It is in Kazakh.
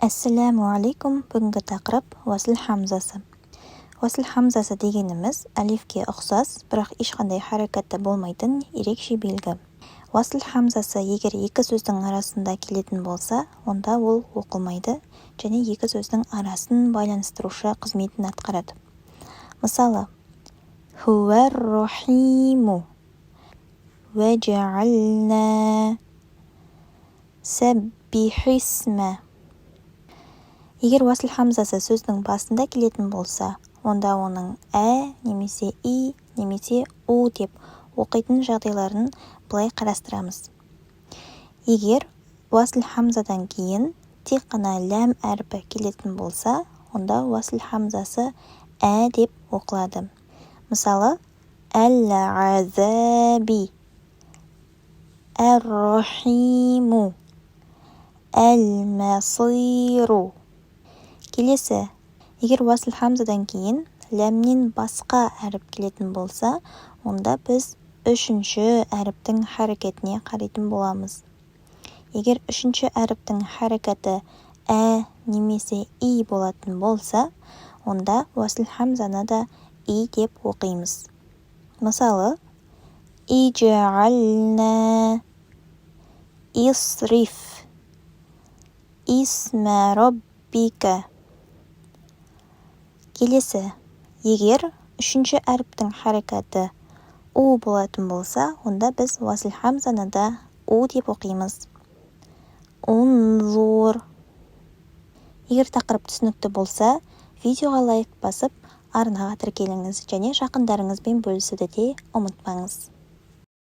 Ассаламу алейкум. Бүгінгі тақырып уасл хамзасы. Уасл хамзасы дегеніміз алифке ұқсас, бірақ ешқандай харакатта болмайтын ерекше белгі. Уасл хамзасы егер екі сөздің арасында келетін болса, онда ол оқылмайды және екі сөздің арасын байланыстырушы қызметін атқарады. Мысалы, хуар-рахиму вәжәална сәббихисма. Егер уасл хамзасы сөздің басында келетін болса, онда оның немесе и немесе у деп оқитын жағдайларын былай қарастырамыз. Егер уасл хамзадан кейін тек қана ләм әрпі келетін болса, онда уасл хамзасы деп оқылады. Мысалы, әл-азаби, әр-рахиму, әл-масиру. Келесі, егер уасл хамзадан кейін ләмнен басқа әріп келетін болса, онда біз үшінші әріптің харакетіне қарайтын боламыз. Егер үшінші әріптің харакеті немесе и болатын болса, онда уасл хамзаны да и деп оқимыз. Мысалы, иджәална исриф исма роббика. Келесі, егер үшінші әріптің харакаты у болатын болса, онда біз уасл хамзаны да у деп оқимыз. Унзур. Егер тақырып түсінікті болса, видеоға лайк басып, арнаға тіркеліңіз және жақындарыңызбен бөлісуді де ұмытпаңыз.